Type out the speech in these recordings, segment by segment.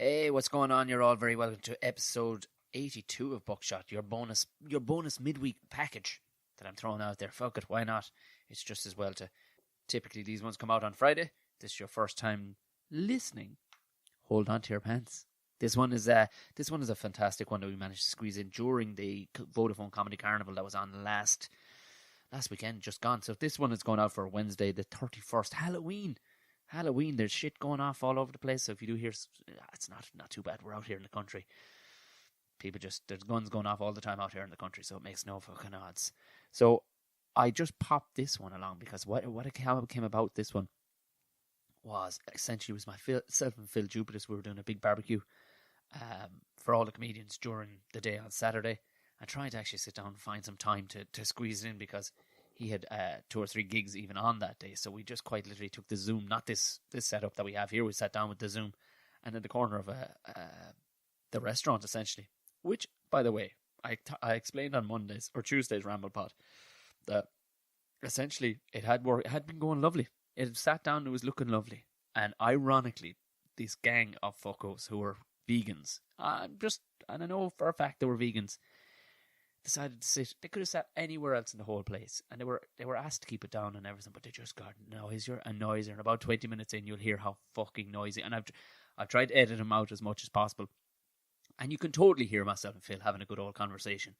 Hey, what's going on? You're all very welcome to episode 82 of Buckshot, your bonus midweek package that I'm throwing out there. Fuck it, why not? It's just as well to. Typically, these ones come out on Friday. This is your first time listening. Hold on to your pants. This one is a fantastic one that we managed to squeeze in during the Vodafone Comedy Carnival that was on last weekend, just gone. So this one is going out for Wednesday, the 31st, Halloween, there's shit going off all over the place. So if you do hear, it's not too bad. We're out here in the country. There's guns going off all the time out here in the country, so it makes no fucking odds. So I just popped this one along because how it came about this one was essentially myself and Phil Jupitus. We were doing a big barbecue for all the comedians during the day on Saturday. I tried to actually sit down and find some time to squeeze it in because he had 2 or 3 gigs even on that day. So we just quite literally took the Zoom, not this setup that we have here. We sat down with the Zoom and in the corner of the restaurant, essentially. Which, by the way, I explained on Mondays or Tuesdays Ramble Pod that essentially it had been going lovely. It had sat down, it was looking lovely. And ironically, this gang of fuckos who were vegans, and I know for a fact they were vegans, decided to sit. They could have sat anywhere else in the whole place, and they were asked to keep it down and everything, but they just got noisier and noisier. And about 20 minutes in, you'll hear how fucking noisy. And I've tried to edit them out as much as possible, and you can totally hear myself and Phil having a good old conversation,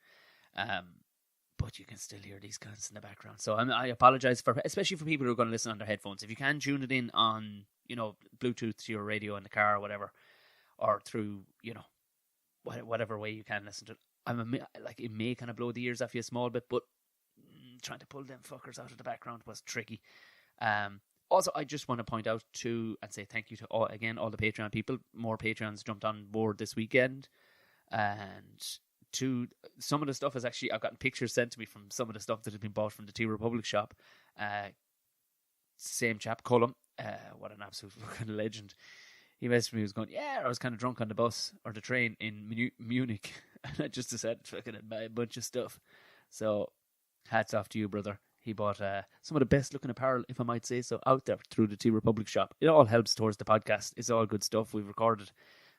but you can still hear these guys in the background. So I apologize especially for people who are going to listen on their headphones. If you can tune it in on Bluetooth to your radio in the car or whatever, or through whatever way you can listen to it. It may kind of blow the ears off you a small bit, but trying to pull them fuckers out of the background was tricky. Also, I just want to point out and say thank you to all the Patreon people. More Patreons jumped on board this weekend, and to some of the stuff I've gotten pictures sent to me from some of the stuff that has been bought from the Tea Republic shop. Same chap, Cullum, what an absolute fucking legend. He messaged me, he was going, I was kind of drunk on the bus or the train in Munich, and I just decided to fucking buy a bunch of stuff. So, hats off to you, brother. He bought some of the best looking apparel, if I might say so, out there through the Tea Republic shop. It all helps towards the podcast. It's all good stuff. We've recorded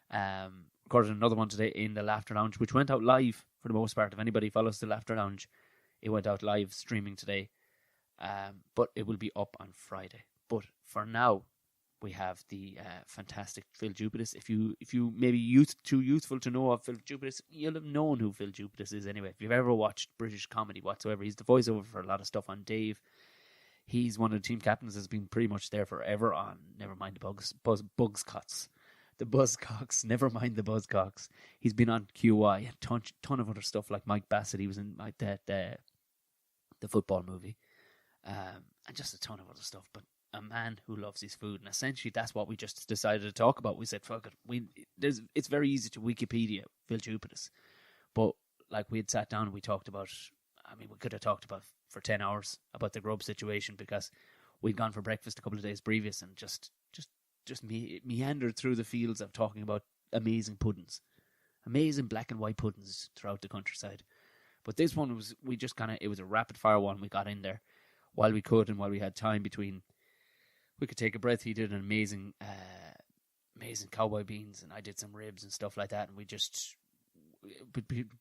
another one today in the Laughter Lounge, which went out live for the most part. If anybody follows the Laughter Lounge, it went out live streaming today. But it will be up on Friday. But for now, we have the fantastic Phil Jupitus. If you maybe too youthful to know of Phil Jupitus, you'll have known who Phil Jupitus is anyway. If you've ever watched British comedy whatsoever, he's the voiceover for a lot of stuff on Dave. He's one of the team captains that's been pretty much there forever on Never Mind the Buzzcocks. The Buzzcocks, never mind the Buzzcocks. He's been on QI and ton of other stuff like Mike Bassett. He was in the football movie. And just a ton of other stuff, but a man who loves his food, and essentially that's what we just decided to talk about. We said, fuck it, it's very easy to Wikipedia Phil Jupitus, but like we had sat down and we talked about, we could have talked about for 10 hours about the grub situation because we'd gone for breakfast a couple of days previous and just meandered through the fields of talking about amazing puddings, amazing black and white puddings throughout the countryside. But this one it was a rapid fire one. We got in there while we could and while we had time between. We could take a breath. He did an amazing cowboy beans, and I did some ribs and stuff like that. And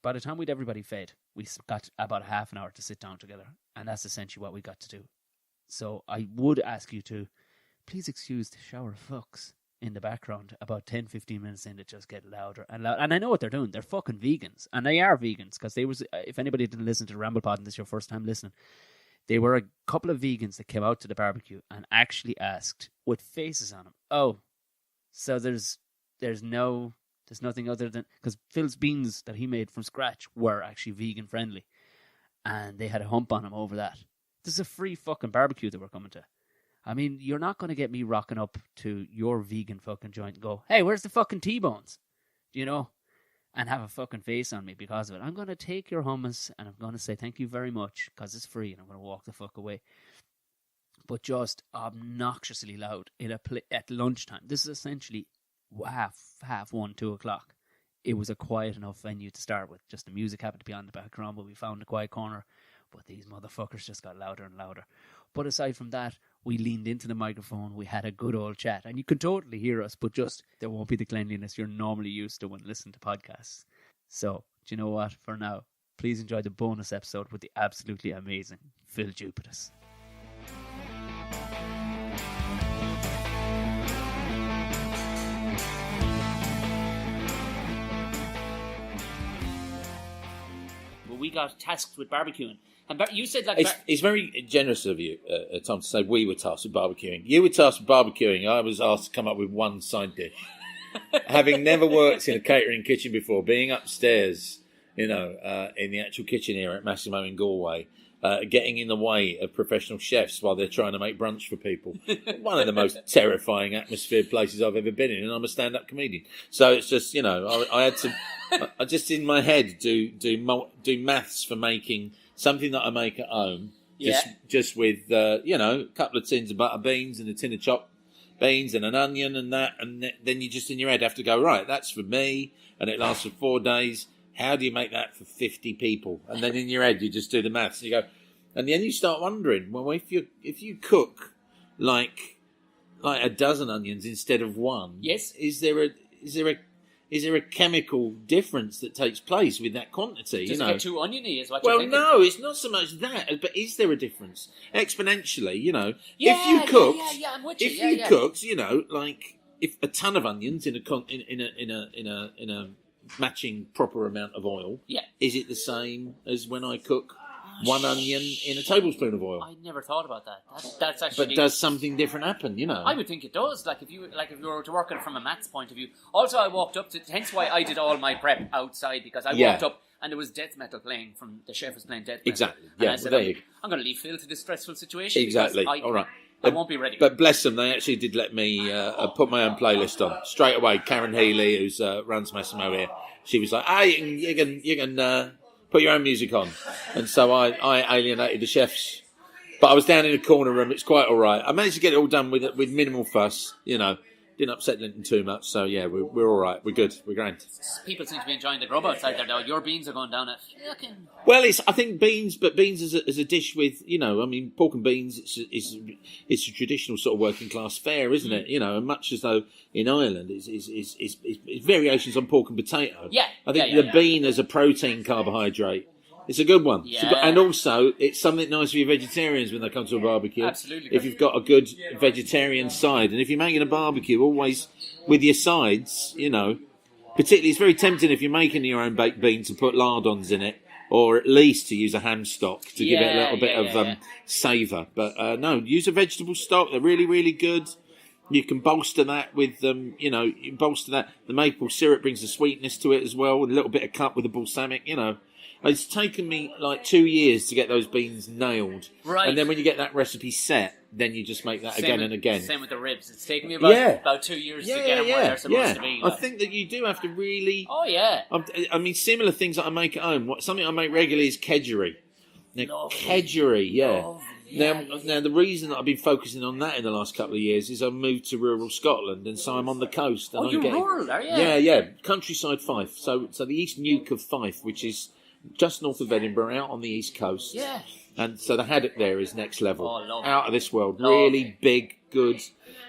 by the time we'd everybody fed, we got about a half an hour to sit down together, and that's essentially what we got to do. So I would ask you to please excuse the shower of fucks in the background. About 10-15 minutes in, it just get louder and louder. And I know what they're doing. They're fucking vegans, and they are vegans because if anybody didn't listen to the Ramble Pod and this is your first time listening. They were a couple of vegans that came out to the barbecue and actually asked, with faces on them, so there's nothing other than, because Phil's beans that he made from scratch were actually vegan friendly, and they had a hump on them over that. This is a free fucking barbecue that we're coming to. You're not going to get me rocking up to your vegan fucking joint and go, hey, where's the fucking T-bones? And have a fucking face on me because of it. I'm going to take your hummus and I'm going to say thank you very much because it's free, and I'm going to walk the fuck away. But just obnoxiously loud at lunchtime. This is essentially half 1, 2 o'clock. It was a quiet enough venue to start with. Just the music happened to be on the background, but we found a quiet corner. But these motherfuckers just got louder and louder. But aside from that, We leaned into the microphone. We had a good old chat. And you could totally hear us, but just there won't be the cleanliness you're normally used to when listening to podcasts. So, do you know what? For now, please enjoy the bonus episode with the absolutely amazing Phil Jupitus. Well, we got tasked with barbecuing. And you said like... It's very generous of you, Tom, to say we were tasked with barbecuing. You were tasked with barbecuing. I was asked to come up with one side dish. Having never worked in a catering kitchen before, being upstairs, in the actual kitchen here at Massimo in Galway, getting in the way of professional chefs while they're trying to make brunch for people. One of the most terrifying atmosphere places I've ever been in, and I'm a stand-up comedian. So it's just, I had to... I just in my head do maths for making something that I make at home, just with a couple of tins of butter beans and a tin of chopped beans and an onion and that, and then you just in your head have to go, right, that's for me, and it lasts for 4 days. How do you make that for 50 people? And then in your head you just do the maths. And you go, and then you start wondering, well, if you cook like a dozen onions instead of one, yes, is there a chemical difference that takes place with that quantity? Does it get too oniony is what you're thinking? Well, no, it's not so much that, but is there a difference? Exponentially, Yeah, if you cooked, yeah, I'm with you. if you cooked, like if a ton of onions in a matching proper amount of oil, is it the same as when I cook one onion in a tablespoon of oil? I never thought about that. That's actually. But does something different happen? I would think it does. Like if you were to work it from a maths point of view. Also, I walked up to. Hence why I did all my prep outside, because I walked up and there was death metal playing. From the chef was playing death metal. Exactly. And Yeah. I said, I'm going to leave Phil to this stressful situation. Exactly. All right. I won't be ready. But bless them, they actually did let me put my own playlist on straight away. Karen Healy, who's runs Massimo here, she was like, you can put your own music on. And so I alienated the chefs. But I was down in a corner room. It's quite all right. I managed to get it all done with minimal fuss, Didn't upset Linton too much. So, yeah, we're all right. We're good. We're grand. People seem to be enjoying the grub outside there, though. Your beans are going down Well, I think beans as a dish with, pork and beans, it's a traditional sort of working class fare, isn't it? And much as though in Ireland it's variations on pork and potato. Yeah. I think the bean as a protein carbohydrate, it's a good one. Yeah. And also, it's something nice for your vegetarians when they come to a barbecue. Absolutely. If you've got a good vegetarian side. And if you're making a barbecue, always with your sides, particularly, it's very tempting if you're making your own baked bean to put lardons in it, or at least to use a ham stock to give it a little bit of savour. But no, use a vegetable stock. They're really, really good. You can bolster that with, you bolster that. The maple syrup brings the sweetness to it as well, with a little bit of cut with the balsamic, It's taken me like 2 years to get those beans nailed. Right. And then when you get that recipe set, then you just make that again and again. Same with the ribs. It's taken me about 2 years to get them where they're supposed to be. I think that you do have to really... Oh, yeah. Similar things that I make at home. Something I make regularly is kedgeree. Now, Lovely. Kedgeree, Lovely. Now, the reason that I've been focusing on that in the last couple of years is I moved to rural Scotland, and so I'm on the coast. And you're rural, are you? Yeah. Countryside Fife. So the East Nuke of Fife, which is just north of Edinburgh, out on the east coast. Yeah. And so the haddock there is next level. Oh, lovely. Out of this world. Lovely. Really big, good,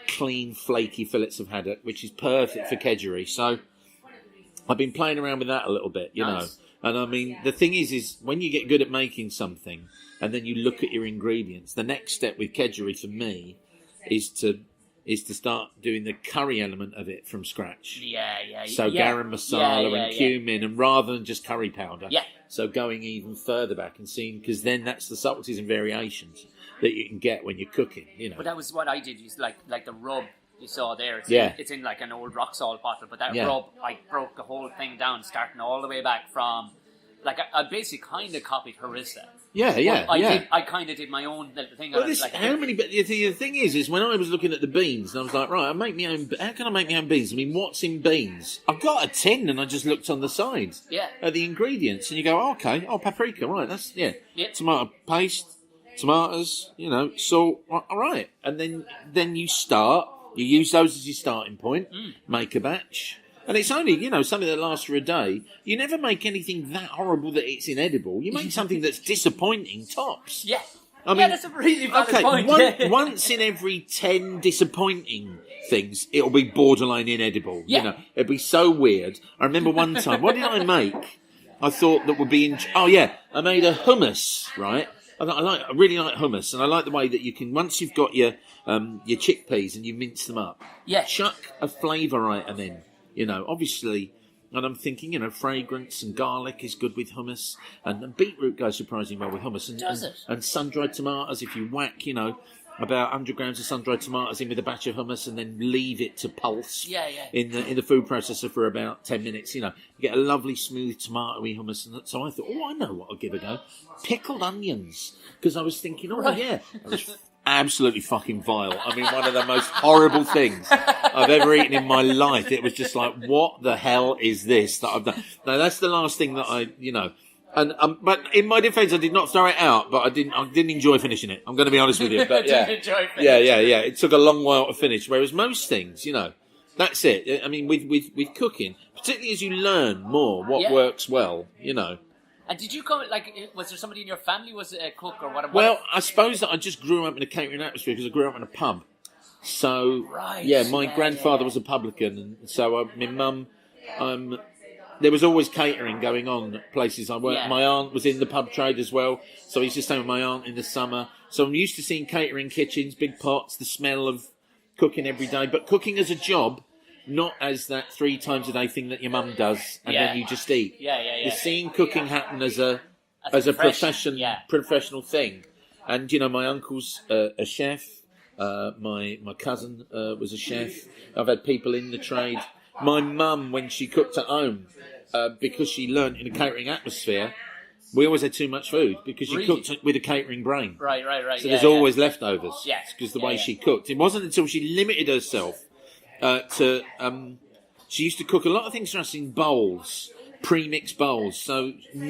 clean, flaky fillets of haddock, which is perfect for kedgeree. So I've been playing around with that a little bit, you know. And the thing is when you get good at making something and then you look at your ingredients, the next step with kedgeree for me is to start doing the curry element of it from scratch. So garam masala and cumin, and rather than just curry powder. Yeah. So going even further back and seeing, because then that's the subtleties and variations that you can get when you're cooking, But that was what I did. Use like the rub you saw there. It's in like an old rock salt bottle. But that rub, I broke the whole thing down, starting all the way back from, I basically kind of copied harissa. I kind of did my own little thing. Well, the thing is when I was looking at the beans, and I was like, right, how can I make my own beans? What's in beans? I've got a tin, and I just looked on the side at the ingredients, and you go, paprika, right, that's, tomato paste, tomatoes, salt, all right. And then you use those as your starting point, make a batch. And it's only, something that lasts for a day. You never make anything that horrible that it's inedible. You make something that's disappointing tops. Yeah. I mean, that's a really valid point. Once in every 10 disappointing things, it'll be borderline inedible. Yeah. You know, it'd be so weird. I remember one time, what did I make? I thought that would be I made a hummus, right? I really like hummus, and I like the way that you can, once you've got your chickpeas and you mince them up, chuck a flavour item in, you know, obviously. And I'm thinking, you know, fragrance and garlic is good with hummus, and beetroot goes surprisingly well with hummus. And, Does it? And sun-dried tomatoes, if you whack, you know, about 100 grams of sun-dried tomatoes in with a batch of hummus and then leave it to pulse in the food processor for about 10 minutes, you know, you get a lovely smooth tomatoey hummus. And so I thought, I know what I'll give a go. Pickled onions. Because I was thinking, it was absolutely fucking vile. I mean, one of the most horrible things I've ever eaten in my life. It was just like, what the hell is this that I've done? Now, that's the last thing that I, you know... And but in my defence, I did not throw it out, but I didn't enjoy finishing it. I'm going to be honest with you. But yeah, it took a long while to finish. Whereas most things, you know, that's it. I mean, with cooking, particularly as you learn more what works well, you know. And did you come, was there somebody in your family was a cook or whatever? Well, I suppose that I just grew up in a catering atmosphere because I grew up in a pub. So my grandfather was a publican, and so my mum. There was always catering going on at places I worked. My aunt was in the pub trade as well, so I used to stay with my aunt in the summer. So I'm used to seeing catering kitchens, big pots, the smell of cooking every day. But cooking as a job, not as that 3 times a day thing that your mum does, and then you just eat. You're seeing cooking happen as a professional thing. And, you know, my uncle's a chef. My cousin was a chef. I've had people in the trade. My mum, when she cooked at home, because she learnt in a catering atmosphere, we always had too much food because she cooked with a catering brain. Right. So there's always leftovers. Yes. Because the way she cooked. It wasn't until she limited herself to... she used to cook a lot of things for us in bowls, pre-mixed bowls, so could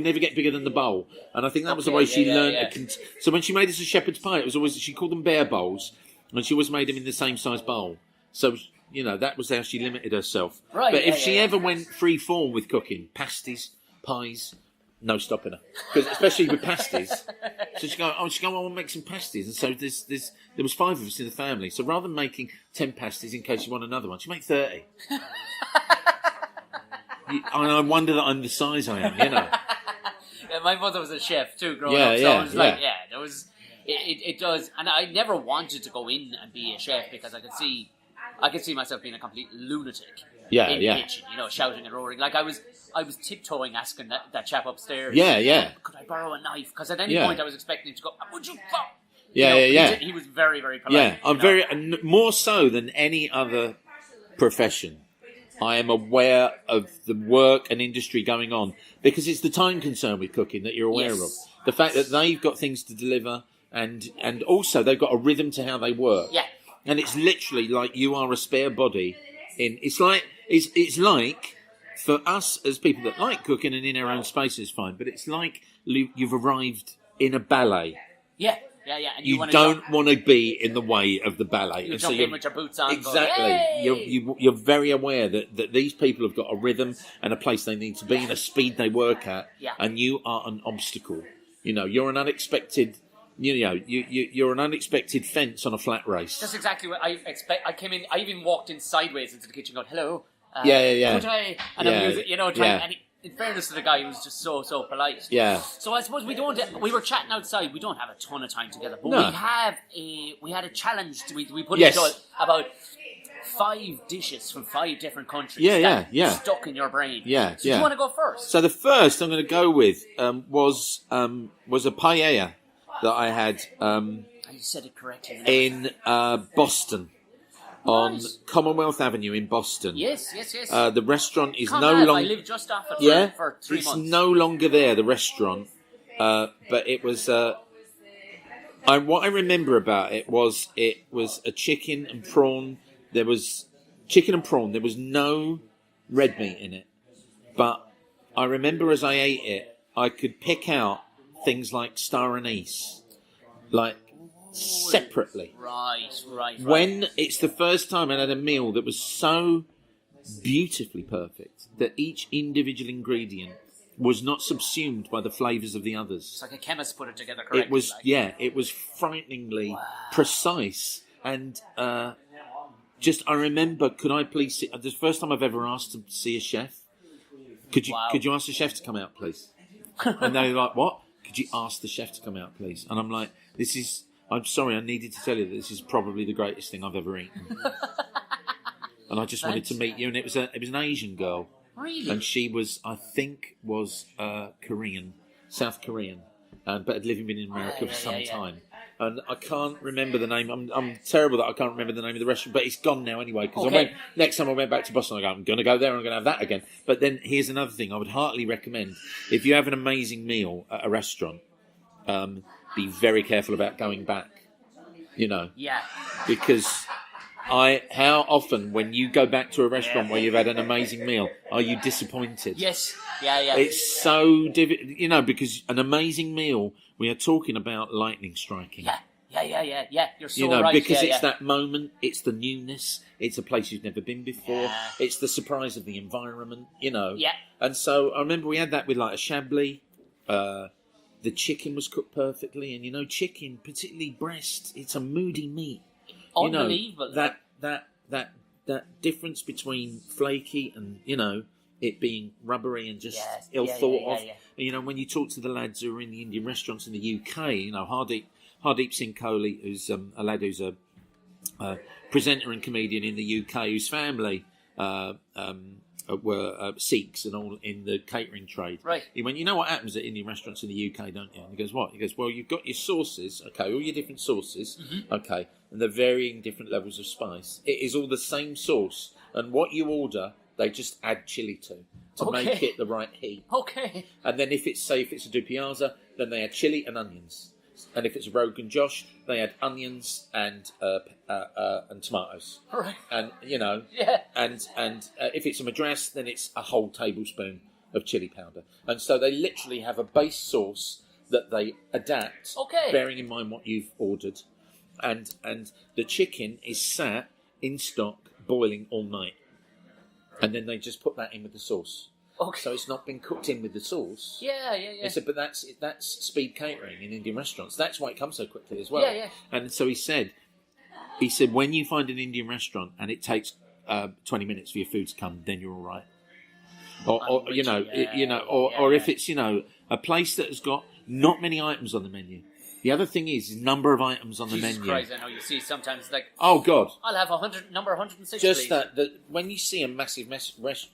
never get bigger than the bowl. And I think that was the way she learnt. So when she made us a shepherd's pie, it was always... She called them bear bowls, and she always made them in the same size bowl. So... You know, that was how she limited herself. Right, but if she ever went free form with cooking, pasties, pies, no stopping her. Because especially with pasties. So she'd go, I want to make some pasties. And so there was 5 of us in the family. So rather than making 10 pasties in case you want another one, she'd make 30. And I wonder that I'm the size I am, you know. My mother was a chef too growing up. So it was there was... It does... And I never wanted to go in and be a chef because I could see myself being a complete lunatic in the kitchen, you know, shouting and roaring. Like I was tiptoeing, asking that chap upstairs, could I borrow a knife? Because at any point I was expecting him to go, would you fuck? He was very, very polite. Yeah, I'm very, more so than any other profession, I am aware of the work and industry going on because it's the time concern with cooking that you're aware of. The fact that they've got things to deliver and also they've got a rhythm to how they work. Yeah. And it's literally like you are a spare body. It's like for us as people that like cooking and in our own space is fine, but it's like you've arrived in a ballet. Yeah. And you don't want to be in the way of the ballet. You jump in with your boots on. Exactly. You're very aware that these people have got a rhythm and a place they need to be and a speed they work at. Yeah. And you are an obstacle. You know, you're an unexpected... you're an unexpected fence on a flat race. That's exactly what I expect. I came in. I even walked in sideways into the kitchen, going, "Hello." Could I? And I was, trying. And in fairness to the guy, he was just so polite. Yeah. So I suppose we were chatting outside. We don't have a ton of time together, but we had a challenge. We put it about 5 dishes from 5 different countries. Stuck in your brain. So do you want to go first? So the first I'm going to go with was a paella that I had you said it correctly in Boston, on Commonwealth Avenue in Boston. Yes. The restaurant is no longer... I lived just off it for 3 months. It's no longer there, the restaurant. But it was... what I remember about it was a chicken and prawn. There was chicken and prawn. There was no red meat in it. But I remember as I ate it, I could pick out things like star anise, like separately. Right. When it's the first time I had a meal that was so beautifully perfect that each individual ingredient was not subsumed by the flavours of the others. It's like a chemist put it together correctly. It was, it was frighteningly precise. And I remember, could I please see, the first time I've ever asked to see a chef, could you ask the chef to come out, please? And they were like, what? Could you ask the chef to come out, please? And I'm like, I'm sorry, I needed to tell you that this is probably the greatest thing I've ever eaten. And I just wanted to meet you. And it was an Asian girl. Really? And she was, I think, Korean, South Korean, but had lived in America for some time. And I can't remember the name. I'm terrible that I can't remember the name of the restaurant, but it's gone now anyway. Because next time I went back to Boston, I go, I'm going to go there and I'm going to have that again. But then here's another thing I would heartily recommend. If you have an amazing meal at a restaurant, be very careful about going back, Yeah. Because how often when you go back to a restaurant where you've had an amazing meal, are you disappointed? Yes. Yeah. It's so difficult, because an amazing meal, we are talking about lightning striking. Yeah. You're so right. Because it's that moment, it's the newness, it's a place you've never been before, it's the surprise of the environment, Yeah. And so I remember we had that with like a Chablis. The chicken was cooked perfectly, and chicken, particularly breast, it's a moody meat. Unbelievable. That difference between flaky and it being rubbery and just ill thought of. Yeah. When you talk to the lads who are in the Indian restaurants in the UK, Hardeep Singh Kohli, who's a lad who's a presenter and comedian in the UK, whose family were Sikhs and all in the catering trade. Right. He went, you know what happens at Indian restaurants in the UK, don't you? And he goes, what? He goes, well, you've got your sauces, okay, all your different sauces, okay, and they're varying different levels of spice. It is all the same sauce, and what you order, they just add chili to make it the right heat. Okay. And then if it's a dupiaza, then they add chili and onions. And if it's a Rogan Josh, they add onions and tomatoes. Right. And and if it's a Madras, then it's a whole tablespoon of chili powder. And so they literally have a base sauce that they adapt, bearing in mind what you've ordered. And the chicken is sat in stock, boiling all night, and then they just put that in with the sauce. Okay. So it's not been cooked in with the sauce. Yeah. He said, but that's speed catering in Indian restaurants. That's why it comes so quickly as well. Yeah. And so he said, when you find an Indian restaurant and it takes 20 minutes for your food to come, then you're all right. Or if it's a place that has got not many items on the menu. The other thing is number of items on the menu. Jesus Christ, I know you see sometimes like... Oh, God. I'll have number 106, just please. that when you see a massive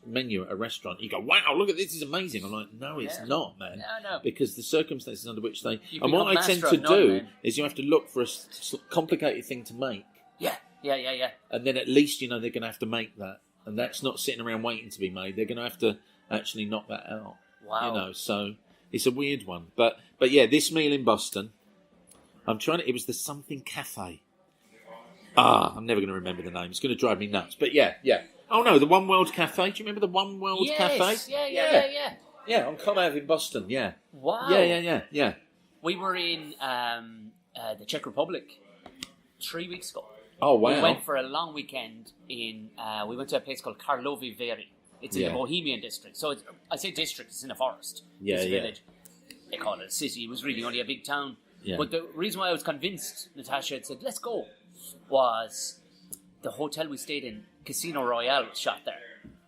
menu at a restaurant, you go, wow, look at this, is amazing. I'm like, no, it's not, man. No. Because the circumstances under which they... And what I tend to do is you have to look for a complicated thing to make. Yeah. And then at least, they're going to have to make that. And that's not sitting around waiting to be made. They're going to have to actually knock that out. Wow. So it's a weird one. But yeah, this meal in Boston... it was the something cafe. I'm never going to remember the name. It's going to drive me nuts. But yeah. Oh no, the One World Cafe. Do you remember the One World Cafe? Yeah. Yeah, on Conave in Boston, yeah. Wow. Yeah. We were in the Czech Republic 3 weeks ago. Oh, wow. We went for a long weekend we went to a place called Karlovy Vary. It's in the Bohemian district. So I say district, it's in a forest. It's a village. They call it a city. It was really only a big town. Yeah. But the reason why I was convinced Natasha had said, let's go, was the hotel we stayed in, Casino Royale, was shot there.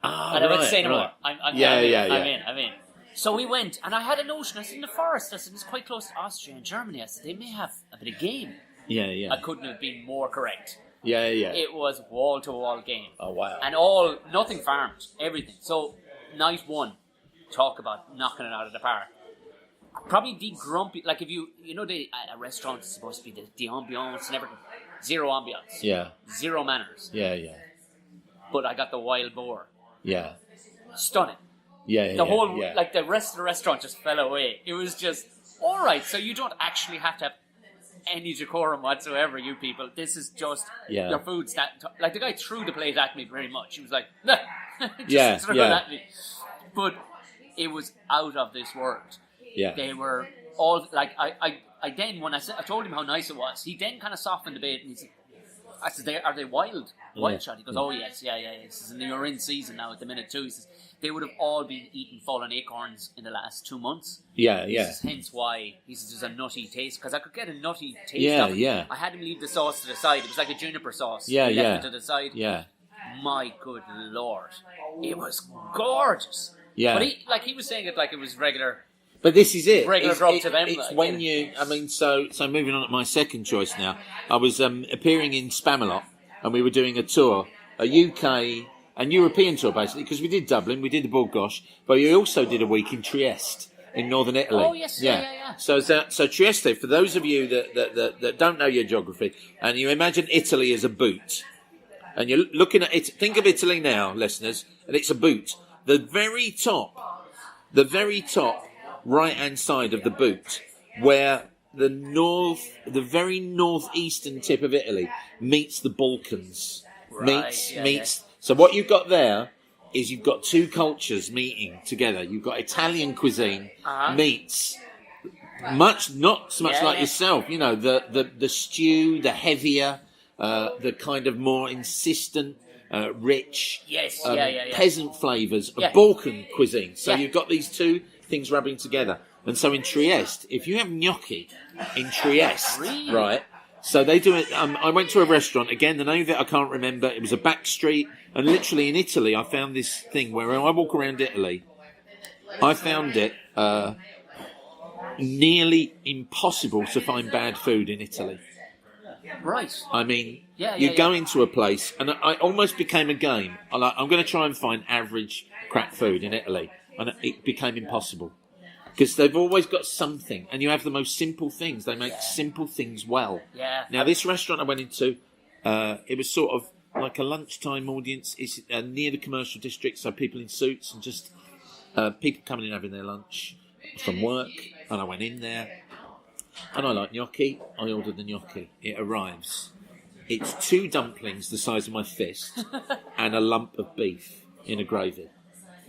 And I went to say no more. I'm in. So we went, and I had a notion. I said, in the forest, I said, it's quite close to Austria and Germany. I said, they may have a bit of game. Yeah. I couldn't have been more correct. Yeah. It was wall-to-wall game. Oh, wow. And nothing farmed, everything. So, night one, talk about knocking it out of the park. Probably the grumpy, like if a restaurant is supposed to be the ambiance and everything. Zero ambiance. Yeah. Zero manners. Yeah. But I got the wild boar. Yeah. Stunning. Yeah. The rest of the restaurant just fell away. It was just, all right, so you don't actually have to have any decorum whatsoever, you people. This is just your food's that... Like, the guy threw the plate at me very much. He was like, nah. Just threw it at me. But it was out of this world. Yeah. They were all, like, I then, when I told him how nice it was, he then kind of softened a bit, and he said, I said, are they wild shot? He goes, oh yes, yeah. He says, and you're in season now at the minute too. He says, they would have all been eating fallen acorns in the last 2 months. Yeah. He says, hence why, he says, there's a nutty taste. Because I could get a nutty taste of it. I had him leave the sauce to the side. It was like a juniper sauce. He left it to the side. Yeah. My good Lord. It was gorgeous. Yeah. But he was saying it like it was regular. But this is it. Regular drop to them. It's when you... I mean, so moving on to my second choice now. I was appearing in Spamalot, and we were doing a tour, a UK and European tour, basically, because we did Dublin, we did the Burgos, but we also did a week in Trieste, in northern Italy. Oh, yes, yeah. So Trieste, for those of you that don't know your geography, and you imagine Italy as a boot, and you're looking at it, think of Italy now, listeners, and it's a boot. The very top right-hand side of the boot, where the very northeastern tip of Italy meets the Balkans. Meets. So what you've got there is you've got two cultures meeting together. You've got Italian cuisine meets not so much like yourself. You know, the stew, the heavier, the kind of more insistent, rich, peasant flavours of Balkan cuisine. So you've got these two things rubbing together. And so in Trieste, if you have gnocchi in Trieste, right? So they do it. I went to a restaurant again. The name of it I can't remember. It was a back street, and literally in Italy, I found this thing where when I walk around Italy, I found it nearly impossible to find bad food in Italy. Right. I mean, you go into a place, and I almost became a game. I'm going to try and find average crap food in Italy, and it became impossible. Because they've always got something, and you have the most simple things. They make simple things well. Yeah. Now, this restaurant I went into, it was sort of like a lunchtime audience. It's near the commercial district, so people in suits and just people coming in having their lunch from work. And I went in there, and I like gnocchi. I ordered the gnocchi. It arrives. It's 2 dumplings the size of my fist and a lump of beef in a gravy.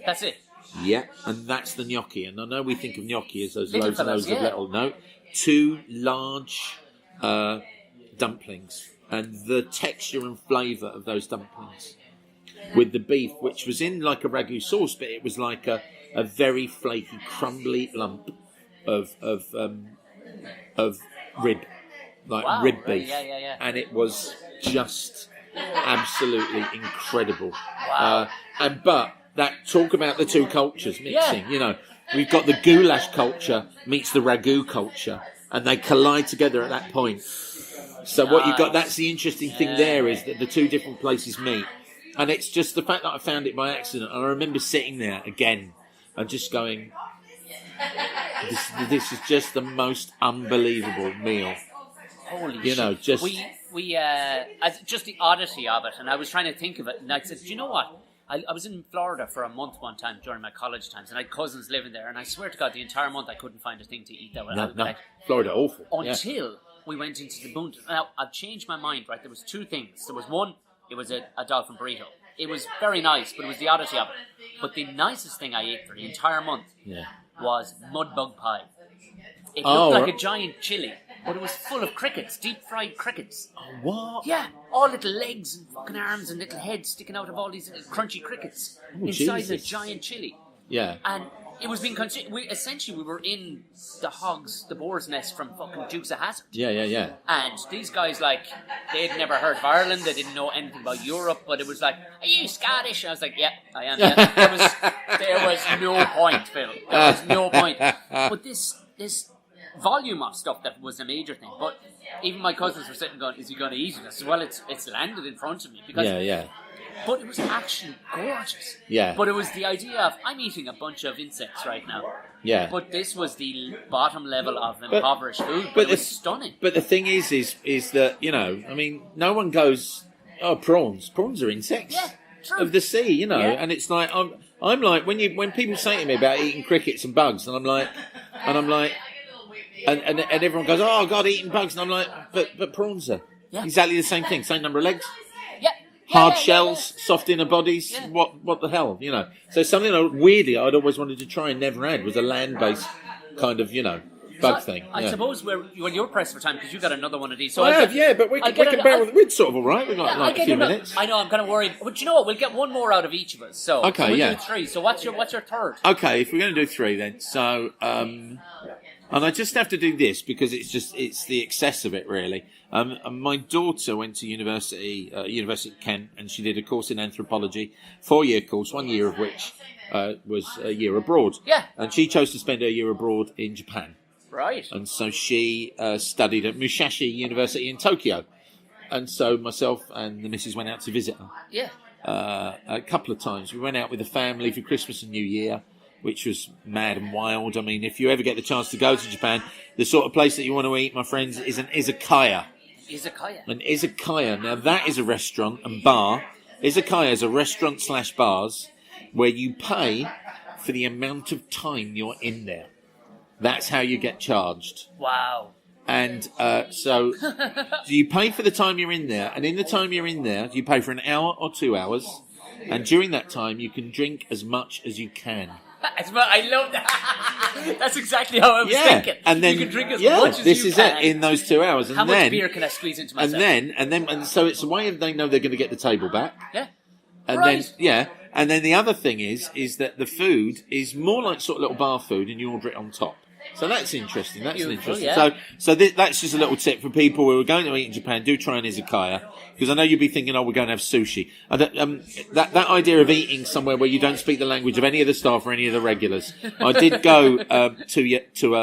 That's it. Yeah, and that's the gnocchi. And I know we think of gnocchi as those loads and loads of little. No, 2 large dumplings. And the texture and flavour of those dumplings with the beef, which was in like a ragu sauce, but it was like a very flaky, crumbly lump of rib, like rib beef. Yeah. And it was just absolutely incredible. Wow. But that talk about the two cultures mixing, you know, we've got the goulash culture meets the ragu culture, and they collide together at that point. So what you've got, that's the interesting thing there, is that the two different places meet. And it's just the fact that I found it by accident. And I remember sitting there again and just going, this is just the most unbelievable meal. Holy shit. You know, just... We just the oddity of it, and I was trying to think of it, and I said, do you know what? I was in Florida for a month one time during my college times, and I had cousins living there, and I swear to God, the entire month I couldn't find a thing to eat that was Florida awful. Until we went into the boot. Now, I've changed my mind, right? There was 2 things. There was one, it was a dolphin burrito. It was very nice, but it was the oddity of it. But the nicest thing I ate for the entire month was mudbug pie. It looked like a giant chili, but it was full of crickets, deep-fried crickets. Oh, what? Yeah, all little legs and fucking arms and little heads sticking out of all these little crunchy crickets inside a giant chili. Yeah. And it was being consumed. We were in the boar's nest from fucking Dukes of Hazzard. Yeah. And these guys, like, they'd never heard of Ireland, they didn't know anything about Europe, but it was like, are you Scottish? I was like, yeah, I am. Yeah. There was no point, Phil. There was no point. But this volume of stuff that was a major thing. But even my cousins were sitting going, is he going to eat it? I said, well, it's landed in front of me. Because But it was actually gorgeous. Yeah. But it was the idea of, I'm eating a bunch of insects right now. Yeah. But this was the bottom level of impoverished food. But it was stunning. But the thing is that, you know, I mean, no one goes, oh, prawns. Prawns are insects. Yeah, true. Of the sea, you know. Yeah. And it's like, I'm like, when people say to me about eating crickets and bugs, and I'm like, and everyone goes, oh, God, eating bugs. And I'm like, but prawns are exactly the same thing. Same number of legs. Hard shells, soft inner bodies. Yeah. What the hell, you know? So something weirdly I'd always wanted to try and never had was a land-based kind of, you know, bug thing. I suppose you're pressed for time because you got another one of these. So but we can bear with it. We're sort of all right. We've got like a few minutes. I know, I'm kind of worried. But you know what? We'll get one more out of each of us. So we'll do 3. So what's your third? Okay, if we're going to do 3 then. So, and I just have to do this because it's the excess of it, really. My daughter went to University of Kent, and she did a course in anthropology, 4-year course, 1 year of which was a year abroad. Yeah. And she chose to spend her year abroad in Japan. Right. And so she studied at Musashi University in Tokyo. And so myself and the missus went out to visit her. Yeah. A couple of times. We went out with the family for Christmas and New Year, which was mad and wild. I mean, if you ever get the chance to go to Japan, the sort of place that you want to eat, my friends, is an izakaya. Izakaya. An izakaya. Now, that is a restaurant and bar. Izakaya is a restaurant / bars where you pay for the amount of time you're in there. That's how you get charged. Wow. And so you pay for the time you're in there, and in the time you're in there, you pay for an hour or 2 hours, and during that time, you can drink as much as you can. I love that. That's exactly how I was thinking. And then, you can drink as much as you can. This is it, in those 2 hours. And how much beer can I squeeze into myself? And so it's a way of they know they're going to get the table back. Yeah. And and then the other thing is that the food is more like sort of little bar food, and you order it on top. So that's interesting. That's interesting. Yeah. So that's just a little tip for people who are going to eat in Japan. Do try an izakaya, because I know you'll be thinking, we're going to have sushi. That idea of eating somewhere where you don't speak the language of any of the staff or any of the regulars. I did go to a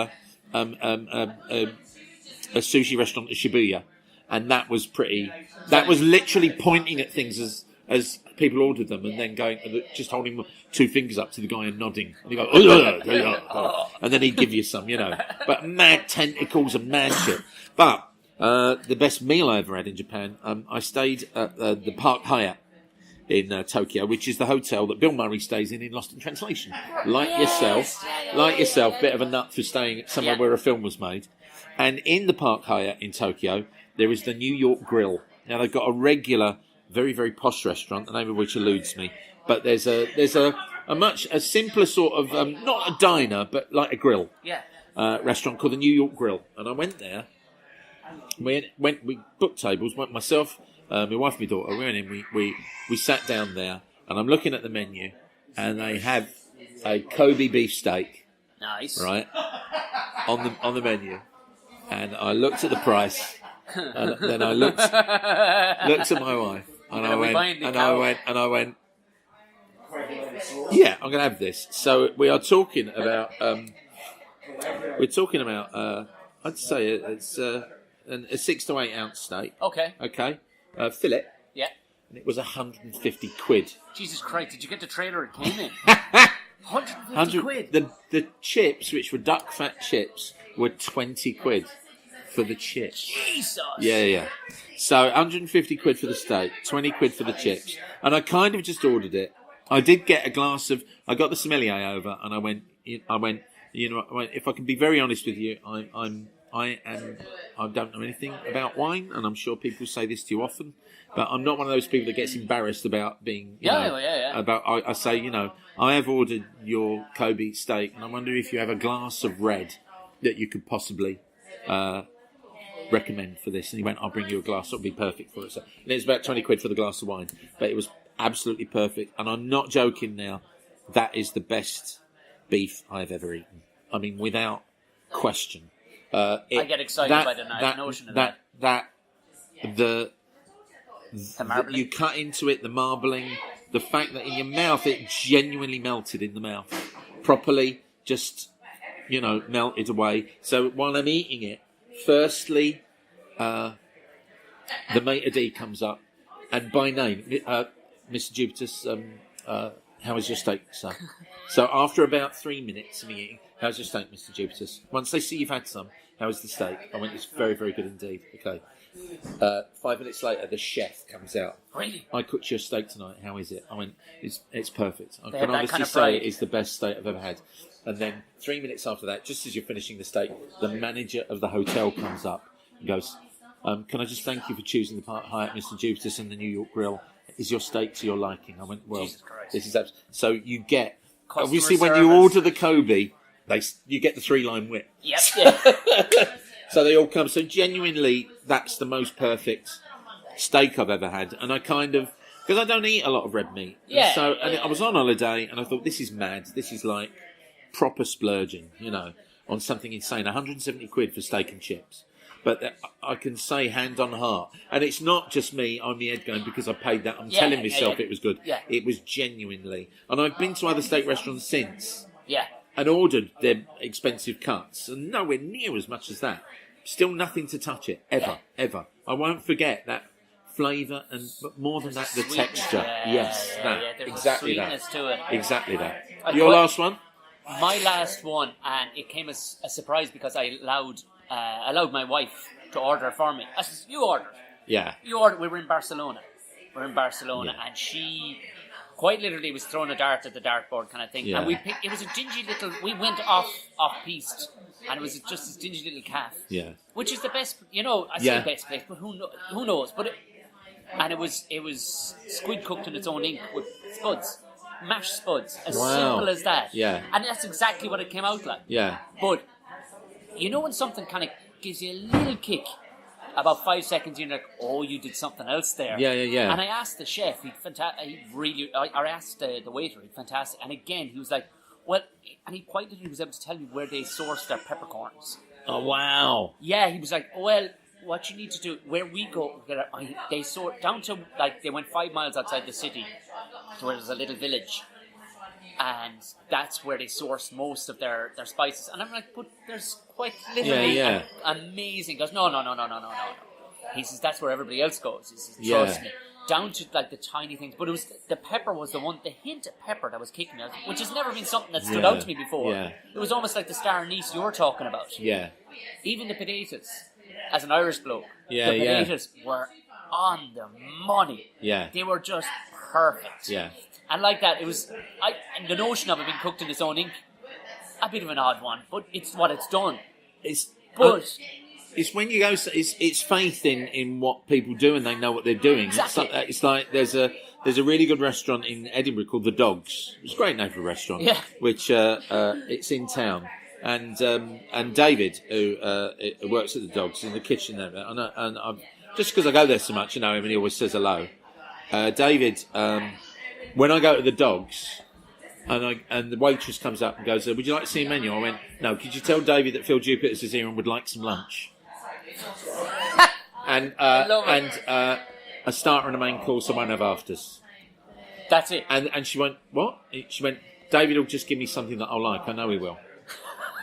sushi restaurant at Shibuya, and that was pretty. That was literally pointing at things as people ordered them, and then going, just holding 2 fingers up to the guy and nodding. And you go, and then he'd give you some, But mad tentacles and mad shit. But the best meal I ever had in Japan, I stayed at the Park Hyatt in Tokyo, which is the hotel that Bill Murray stays in Lost in Translation. Like yourself, bit of a nut for staying somewhere where a film was made. And in the Park Hyatt in Tokyo, there is the New York Grill. Now, they've got a regular, very, very posh restaurant, the name of which eludes me. But there's a much simpler sort of, not a diner, but like a grill restaurant called the New York Grill. And I went there. We booked tables. Myself, my wife, my daughter. We went in. We sat down there, and I'm looking at the menu, and they have a Kobe beef steak. Nice. Right on the menu, and I looked at the price, and then I looked at my wife. And I went, yeah, I'm going to have this. So we are talking about, I'd say it's a 6 to 8 ounce steak. Okay. Fillet. Yeah. And it was 150 quid. Jesus Christ, did you get the trailer it came in? 150 quid. The chips, which were duck fat chips, were 20 quid for the chips. Jesus. Yeah. So 150 quid for the steak, 20 quid for the chips. And I kind of just ordered it. I did get a glass of, I got the sommelier over, and I went, if I can be very honest with you, I don't know anything about wine, and I'm sure people say this to you often, but I'm not one of those people that gets embarrassed about being, I say, I have ordered your Kobe steak, and I wonder if you have a glass of red that you could possibly recommend for this. And he went, I'll bring you a glass, it'll be perfect for it. So, and it was about 20 quid for the glass of wine, but it was absolutely perfect. And I'm not joking now, that is the best beef I've ever eaten. I mean, without question. I get excited by the notion of that. You cut into it, the marbling, the fact that in your mouth it genuinely melted in the mouth properly, just melted away. So while I'm eating it, firstly, the maitre d' comes up, and by name, Mr. Jupitus, how is your steak, sir? So after about 3 minutes of eating, how's your steak, Mr. Jupitus? Once they see you've had some, how is the steak? I went, it's very, very good indeed. Okay. 5 minutes later, the chef comes out. Really? I cooked your steak tonight. How is it? I went, it's perfect. I can honestly say it's the best steak I've ever had. And then 3 minutes after that, just as you're finishing the steak, the manager of the hotel comes up and goes, can I just thank you for choosing the Park Hyatt, Mr. Jupitus, and the New York Grill? Is your steak to your liking? I went, well, this is absolutely... So you get... Customer obviously, service. when you order the Kobe, you get the 3-line whip. Yep. Yeah. So they all come. So genuinely, that's the most perfect steak I've ever had. And I kind of, because I don't eat a lot of red meat. Yeah. And I was on holiday and I thought, this is mad. This is like proper splurging, on something insane. 170 quid for steak and chips. But I can say hand on heart. And it's not just me on the head going because I paid that. I'm telling myself it was good. Yeah. It was genuinely. And I've been to other steak restaurants since. Yeah. And ordered their expensive cuts. And nowhere near as much as that. Still nothing to touch it. Ever. I won't forget that flavour but more than that, the texture. Yes. Exactly that. To it. Exactly that. Your last one? My last one, and it came as a surprise because I allowed my wife to order for me. I said, you ordered. Yeah. You ordered. We were in Barcelona. And she quite literally was throwing a dart at the dartboard kind of thing. Yeah. And it was a dingy little, we went off-piste, and it was just this dingy little calf. Yeah. Which is the best, I say best place, but who knows? But it was squid cooked in its own ink with spuds. Mashed spuds. As simple as that. Yeah. And that's exactly what it came out like. Yeah. But, when something kind of gives you a little kick, about 5 seconds, you're like, oh, you did something else there. Yeah. And I asked the chef, I asked the waiter, he's fantastic. And again, he was like, well, and he quite literally was able to tell me where they sourced their peppercorns. Oh, wow. Yeah, he was like, well, what you need to do, where we go, they sort down to, they went 5 miles outside the city to where there's a little village. And that's where they source most of their spices. And I'm like, but there's quite literally amazing. He goes, no. He says, that's where everybody else goes. He says, trust me. Down to the tiny things. But it was the pepper was the hint of pepper that was kicking me out, which has never been something that stood out to me before. Yeah. It was almost like the star anise you were talking about. Yeah. Even the potatoes, as an Irish bloke, the potatoes were on the money. Yeah. They were just perfect. Yeah. And like that, it was, and the notion of it being cooked in its own ink, a bit of an odd one, but it's what it's done. It's when you go, it's faith in what people do and they know what they're doing. Exactly. It's like there's a really good restaurant in Edinburgh called The Dogs. It's a great name for a restaurant. Yeah. Which, it's in town. And David, who works at The Dogs, in the kitchen there, and I'm, just because I go there so much, him, and he always says hello. David, when I go to The Dogs, and the waitress comes up and goes, would you like to see a menu? I went, no, could you tell David that Phil Jupitus is here and would like some lunch? And a starter and a main course, I won't have afters. That's it. And she went, what? She went, David will just give me something that I'll like. I know he will.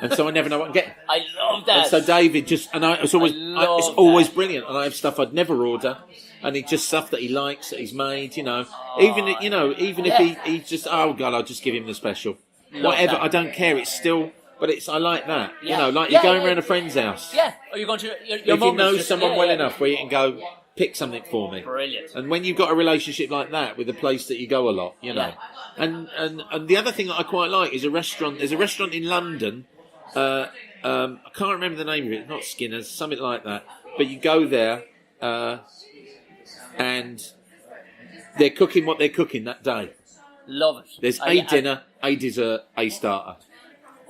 And so I never know what I'm getting. I love that. And so David it's always brilliant. And I have stuff I'd never order. And it's just stuff that he likes, that he's made, even if he just, oh God, I'll just give him the special. Whatever, I don't care. It's still, but I like that. You're going around a friend's house. Yeah. Or you're going to your if you know just, someone well enough where you can go, pick something for me. Brilliant. And when you've got a relationship like that with a place that you go a lot, And the other thing that I quite like is a restaurant. There's a restaurant in London. I can't remember the name of it. Not Skinner's, something like that. But you go there, and they're cooking what they're cooking that day. Love it. There's a dinner, a dessert, a starter.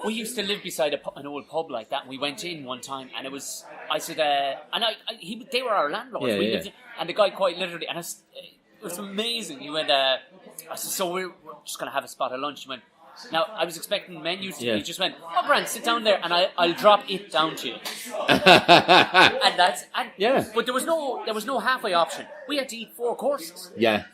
We used to live beside an old pub like that. And we went in one time, and it was. I said, they were our landlords. Lived in, and the guy quite literally, and it was amazing. He went, I said, so we're just going to have a spot of lunch. He went. Now, I was expecting menus to be, he just went, oh, Brent, sit down there, and I'll drop it down to you. But there was no halfway option. We had to eat 4 courses. Yeah.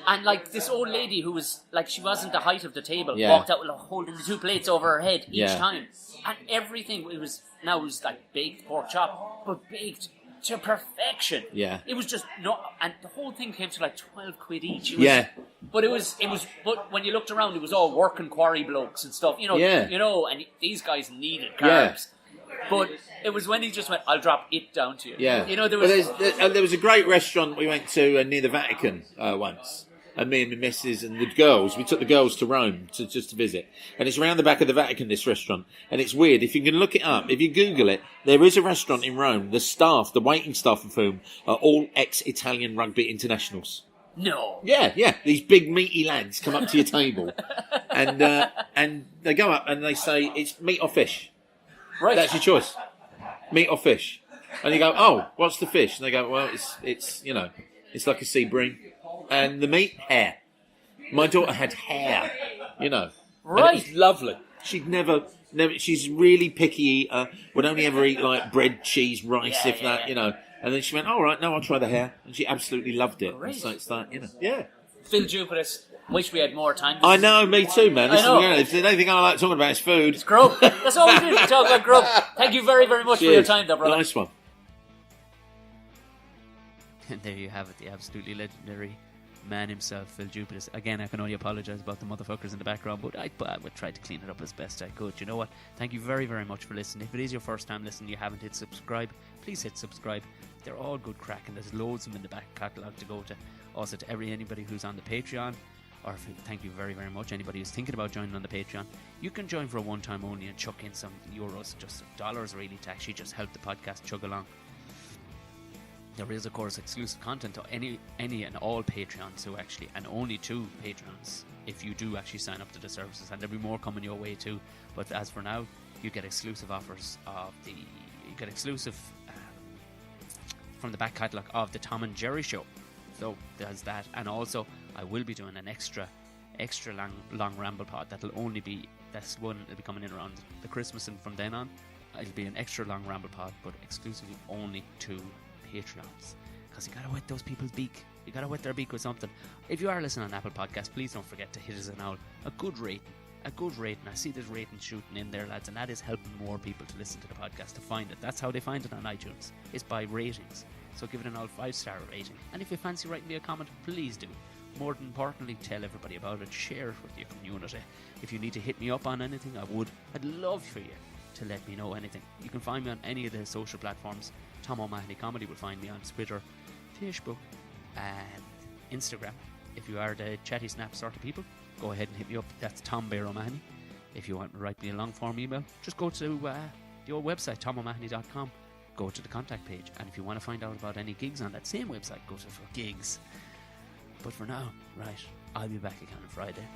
And, this old lady who was, she wasn't the height of the table, walked out holding the 2 plates over her head each time. And everything, it was baked pork chop, but baked to perfection. Yeah. It was just and the whole thing came to 12 quid each. But but when you looked around, it was all working quarry blokes and stuff, and these guys needed carbs. But it was when he just went, I'll drop it down to you. Yeah. There was a great restaurant we went to near the Vatican once. And me and my missus and the girls, we took the girls to Rome just to visit. And it's around the back of the Vatican, this restaurant. And it's weird. If you can look it up, if you Google it, there is a restaurant in Rome. The waiting staff of whom are all ex-Italian rugby internationals. No. Yeah. These big meaty lads come up to your table. And and they go up and they say it's meat or fish. Right. That's your choice, meat or fish. And you go, oh, what's the fish? And they go, well, it's you know, it's like a sea bream, and the meat, hare. My daughter had hare, you know. Right. And it was lovely. She'd never. She's a really picky eater. Would only ever eat like bread, cheese, rice, you know. And then she went, all right, now I'll try the hare, and she absolutely loved it. Great. So it's that, you know, yeah. Phil Jupitus. Wish we had more time. I know, me too, man. I know. If there's anything I like talking about, it's food. It's grub. That's all we do. We talk about grub. Thank you very, very much for your time, though, brother. Nice one. And there you have it, the absolutely legendary man himself, Phil Jupitus. Again, I can only apologise about the motherfuckers in the background, but I would try to clean it up as best I could. You know what? Thank you very, very much for listening. If it is your first time listening, you haven't hit subscribe, please hit subscribe. They're all good crack, and there's loads of them in the back catalogue to go to. Also, to anybody who's on the Patreon, or thank you very, very much. Anybody who's thinking about joining on the Patreon, you can join for a one-time only and chuck in some euros, just dollars really, to actually just help the podcast chug along. There is, of course, exclusive content to any and all Patreons who actually, and only 2 Patreons if you do actually sign up to the services, and there'll be more coming your way too. But as for now, you get exclusive offers from the back catalogue of the Tom and Jerry show. So there's that, and also I will be doing an extra long ramble pod this one will be coming in around the Christmas, and from then on it'll be an extra long ramble pod, but exclusively only to Patreons, because you gotta wet those people's beak. You gotta wet their beak with something. If you are listening on Apple Podcasts, please don't forget to hit us a good rating. I see this rating shooting in there, lads, and that is helping more people to listen to the podcast, to find it. That's how they find it on iTunes. It's by ratings. So give it an old 5-star rating. And if you fancy writing me a comment, please do. More than importantly, tell everybody about it. Share it with your community. If you need to hit me up on anything, I'd love for you to let me know anything. You can find me on any of the social platforms. Tom O'Mahony Comedy will find me on Twitter, Facebook, and Instagram. If you are the chatty snap sort of people, go ahead and hit me up. That's Tom Bear O'Mahony. If you want to write me a long form email, just go to the old website, tomomahony.com. Go to the contact page, and if you want to find out about any gigs on that same website, go to for gigs. But for now, right, I'll be back again on Friday.